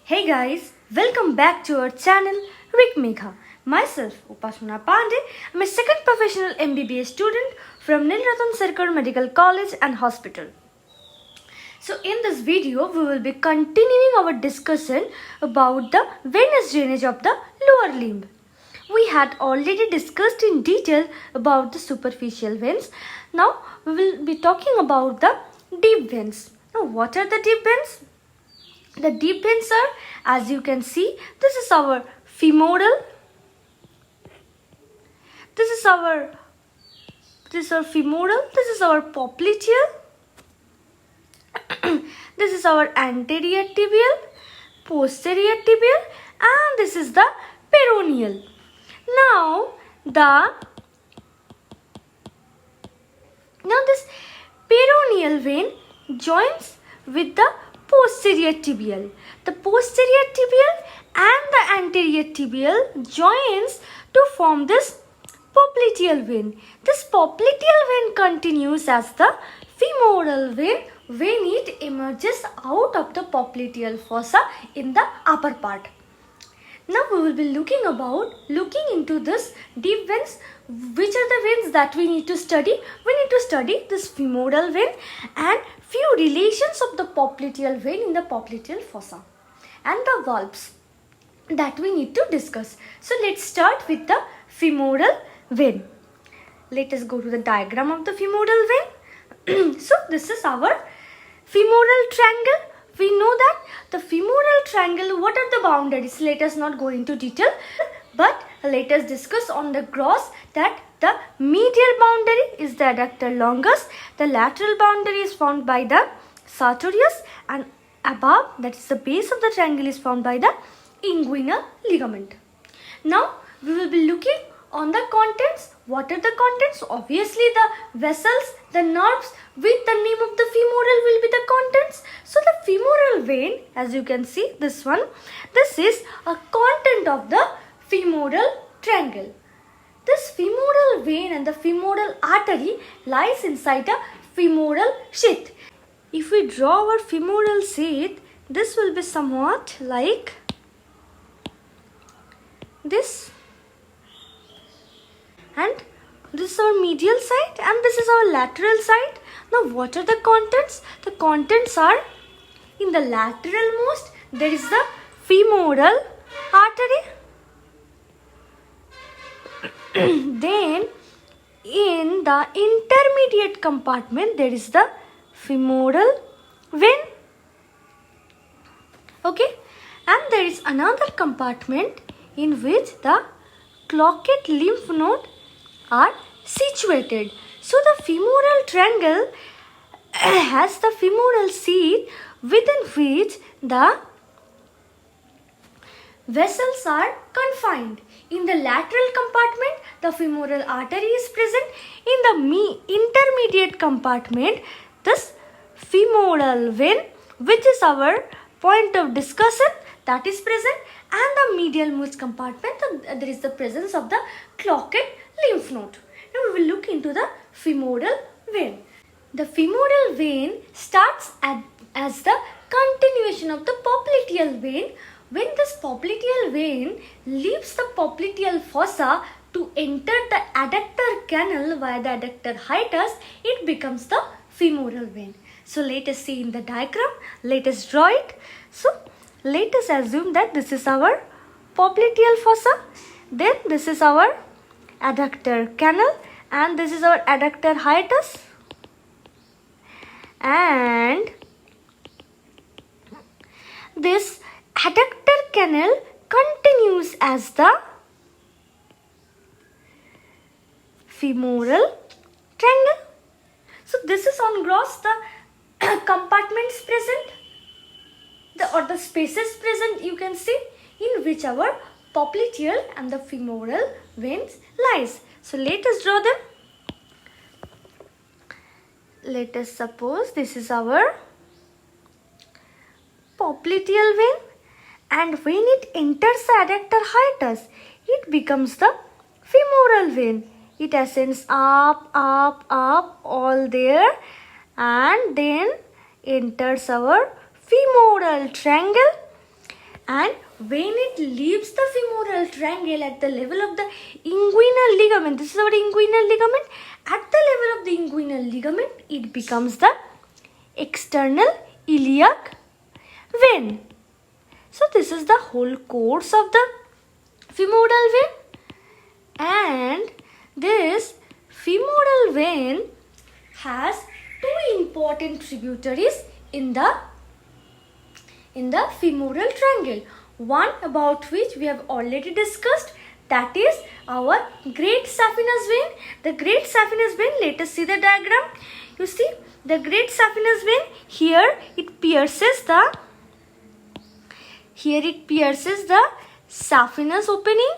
Hey guys, welcome back to our channel Rick Megha. Myself, Upasana Pandey, I'm a second professional MBBS student from Nilratan Sarkar Medical College and Hospital. So in this video, we will be continuing our discussion about the venous drainage of the lower limb. We had already discussed in detail about the superficial veins. Now we will be talking about the deep veins. Now what are the deep veins? The deep veins are, as you can see, this is our femoral, this is our femoral, this is our popliteal, this is our anterior tibial, posterior tibial, and this is the peroneal. Now this peroneal vein joins with the posterior tibial. The posterior tibial and the anterior tibial joins to form this popliteal vein. This popliteal vein continues as the femoral vein when it emerges out of the popliteal fossa in the upper part. Now we will be looking into this deep veins. Which are the veins that we need to study? We need to study this femoral vein and few relations of the popliteal vein in the popliteal fossa and the valves that we need to discuss. So let's start with the femoral vein. Let us go to the diagram of the femoral vein. So this is our femoral triangle. We know that the femoral triangle, what are the boundaries? Let us not go into detail, but let us discuss on the gross that the medial boundary is the adductor longus, the lateral boundary is formed by the sartorius, and above, that is the base of the triangle, is formed by the inguinal ligament. Now we will be looking on the contents. What are the contents? Obviously the vessels, the nerves with the name of the femoral will be the contents. So the femoral vein, as you can see, this one, this is a content of the femoral triangle. This femoral vein and the femoral artery lies inside a femoral sheath. If we draw our femoral sheath, this will be somewhat like this. And this is our medial side and this is our lateral side. Now what are the contents? The contents are, in the lateral most, there is the femoral artery. Then in the intermediate compartment there is the femoral vein. Okay, and there is another compartment in which the cloacae lymph node are situated. So the femoral triangle has the femoral sheath within which the vessels are confined. In the lateral compartment, the femoral artery is present. In the intermediate compartment, this femoral vein, which is our point of discussion, that is present, and the medial most compartment, there is the presence of the cloacae lymph node. Now we will look into the femoral vein. The femoral vein starts as the continuation of the popliteal vein. When this popliteal vein leaves the popliteal fossa to enter the adductor canal via the adductor hiatus, it becomes the femoral vein. So let us see in the diagram. Let us draw it. So let us assume that this is our popliteal fossa. Then this is our adductor canal and this is our adductor hiatus. And this adductor canal continues as the femoral triangle. So this is on gross the compartments present, or the spaces present, you can see, in which our popliteal and the femoral veins lies. So let us draw them. Let us suppose this is our popliteal vein, and when it enters the adductor hiatus, it becomes the femoral vein. It ascends up, all there, and then enters our femoral triangle And when it leaves the femoral triangle at the level of the inguinal ligament, this is our inguinal ligament, at the level of the inguinal ligament, it becomes the external iliac vein. So this is the whole course of the femoral vein, and this femoral vein has two important tributaries in the femoral triangle. One about which we have already discussed, that is our great saphenous vein. The great saphenous vein, let us see the diagram. You see the great saphenous vein, here it pierces the saphenous opening.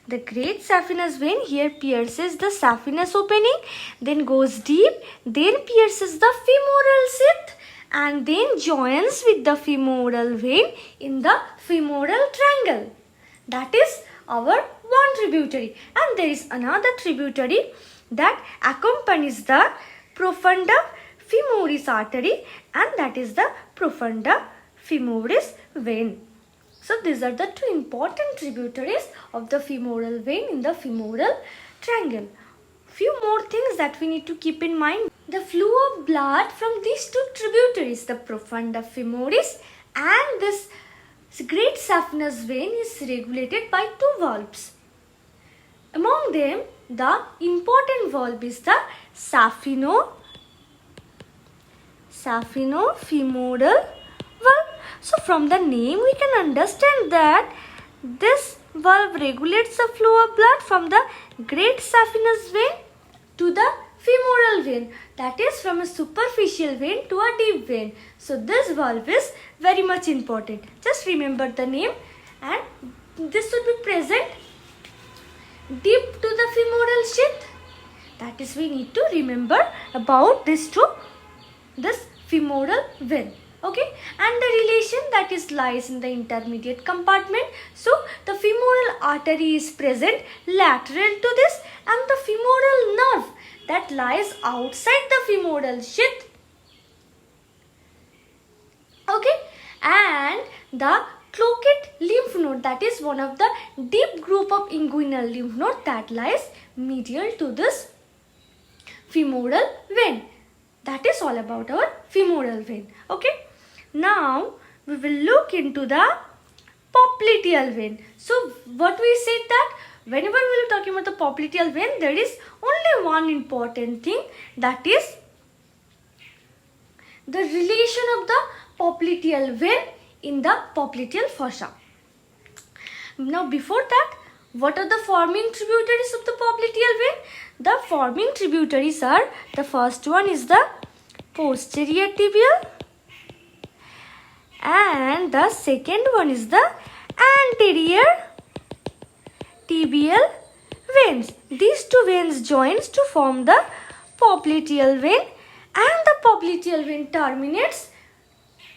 The great saphenous vein here pierces the saphenous opening, then goes deep, then pierces the femoral sheath, and then joins with the femoral vein in the femoral triangle. That is our one tributary. And there is another tributary that accompanies the profunda femoris artery, and that is the profunda femoris vein. So these are the two important tributaries of the femoral vein in the femoral triangle. Few more things that we need to keep in mind. The flow of blood from these two tributaries, the profunda femoris and this great saphenous vein, is regulated by two valves. Among them, the important valve is the saphenofemoral valve. So from the name we can understand that this valve regulates the flow of blood from the great saphenous vein to the femoral vein, that is from a superficial vein to a deep vein. So this valve is very much important. Just remember the name, and this should be present deep to the femoral sheath. That is, we need to remember about this femoral vein. Okay, and the relation that is lies in the intermediate compartment. So the femoral artery is present lateral to this, and the femoral nerve that lies outside the femoral sheath. Okay, and the cloacate lymph node, that is one of the deep group of inguinal lymph node that lies medial to this femoral vein. That is all about our femoral vein. Okay. Now we will look into the popliteal vein. So what we said that whenever we are talking about the popliteal vein, there is only one important thing, that is the relation of the popliteal vein in the popliteal fossa. Now before that, what are the forming tributaries of the popliteal vein? The forming tributaries are, the first one is the posterior tibial, and the second one is the anterior tibial veins. These two veins joins to form the popliteal vein, and the popliteal vein terminates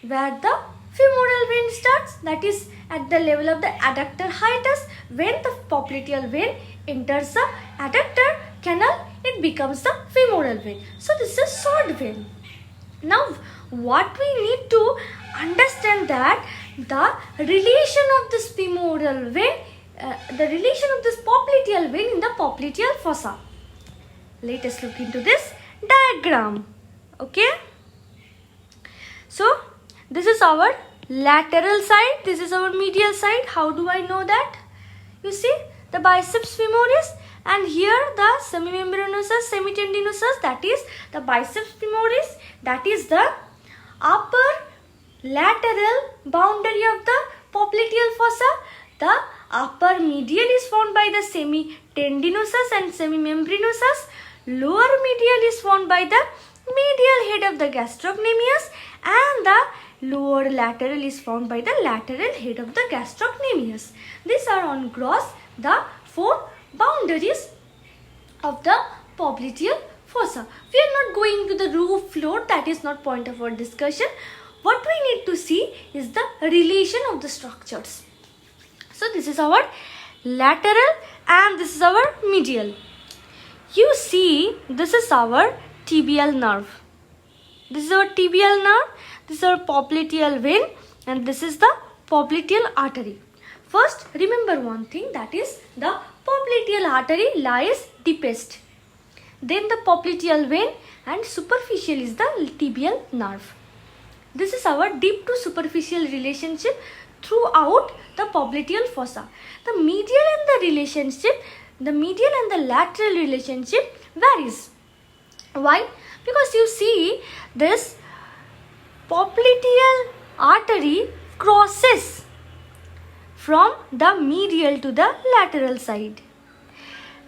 where the femoral vein starts, that is at the level of the adductor hiatus. When the popliteal vein enters the adductor canal, it becomes the femoral vein. So this is short vein. Now what we need to understand that the relation of this femoral vein, the relation of this popliteal vein in the popliteal fossa. Let us look into this diagram. Okay. So this is our lateral side, this is our medial side. How do I know that? You see the biceps femoris, and here the semimembranosus, semitendinosus, that is the biceps femoris, that is the upper lateral boundary of the popliteal fossa. The upper medial is formed by the semitendinosus and semimembranosus. Lower medial is formed by the medial head of the gastrocnemius, and the lower lateral is formed by the lateral head of the gastrocnemius. These are on gross the four boundaries of the popliteal fossa. We are not going to the roof floor, that is not point of our discussion. What we need to see is the relation of the structures. So this is our lateral and this is our medial. You see, this is our tibial nerve. This is our tibial nerve, this is our popliteal vein, and this is the popliteal artery. First, remember one thing, that is the popliteal artery lies deepest. Then the popliteal vein, and superficial is the tibial nerve. This is our deep to superficial relationship throughout the popliteal fossa. The medial and the lateral relationship varies. Why? Because you see, this popliteal artery crosses from the medial to the lateral side.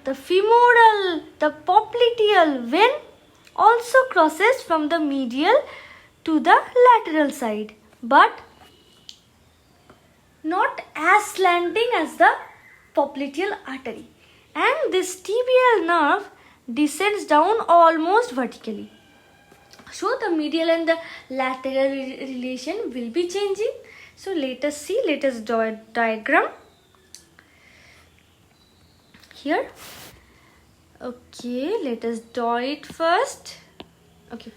The popliteal vein also crosses from the medial to the lateral side, but not as slanting as the popliteal artery. And this tibial nerve descends down almost vertically. So the medial and the lateral relation will be changing. So let us draw a diagram here. Okay, let us draw it first. Okay,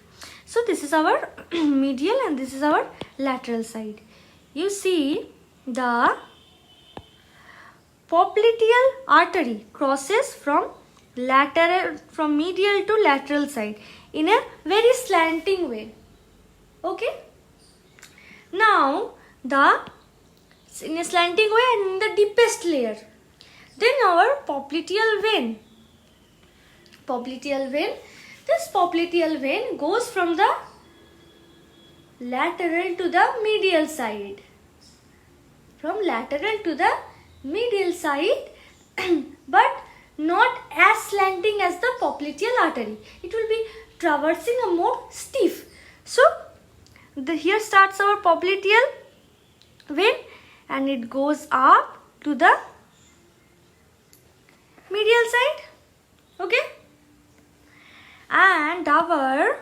so this is our medial and this is our lateral side. You see, the popliteal artery crosses from medial to lateral side in a very slanting way. Okay, now in a slanting way and in the deepest layer. Then our popliteal vein. This popliteal vein goes from the lateral to the medial side. From lateral to the medial side, but not as slanting as the popliteal artery. It will be traversing a more stiff. So here starts our popliteal vein and it goes up to the medial side. Okay, and our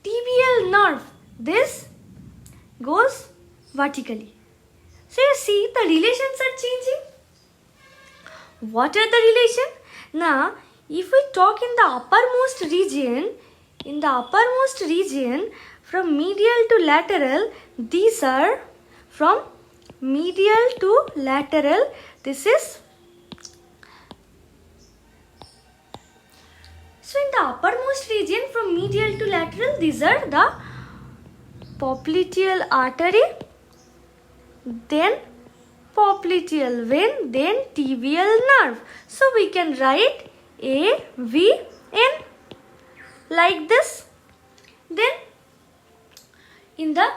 tibial nerve, this goes vertically. So you see, the relations are changing. What are the relations? Now, if we talk in the uppermost region, from medial to lateral, these are from medial to lateral. This is, so in the uppermost region from medial to lateral, these are the popliteal artery, then popliteal vein, then tibial nerve. So we can write AVN like this. Then in the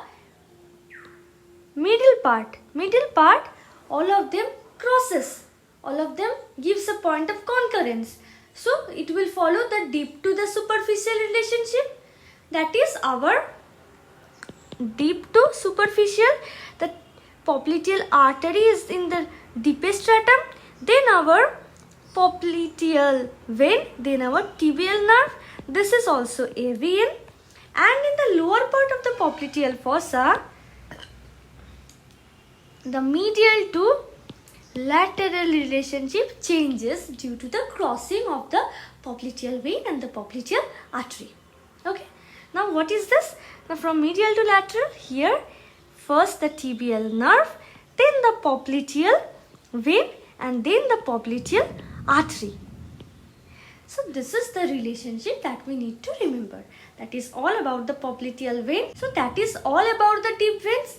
middle part, all of them crosses, all of them gives a point of concurrence. So it will follow the deep to the superficial relationship. That is our deep to superficial. The popliteal artery is in the deepest stratum, then our popliteal vein, then our tibial nerve. This is also AVN. And in the lower part of the popliteal fossa, the medial to lateral relationship changes due to the crossing of the popliteal vein and the popliteal artery. Okay, now what is this? Now from medial to lateral, here first the tibial nerve, then the popliteal vein, and then the popliteal artery. So this is the relationship that we need to remember. That is all about the popliteal vein. So that is all about the deep veins.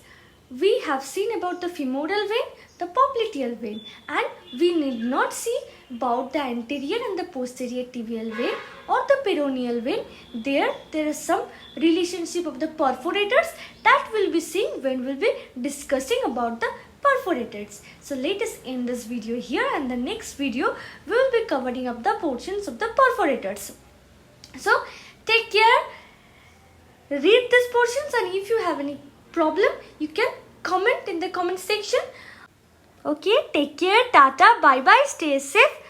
We have seen about the femoral vein, the popliteal vein, and we need not see about the anterior and the posterior tibial vein or the peroneal vein. There is some relationship of the perforators that we'll be seeing when we'll be discussing about the perforators. So let us end this video here, and the next video we will be covering up the portions of the perforators. So take care, read these portions, and if you have any problem you can comment in the comment section. Okay, take care, tata, bye bye, stay safe.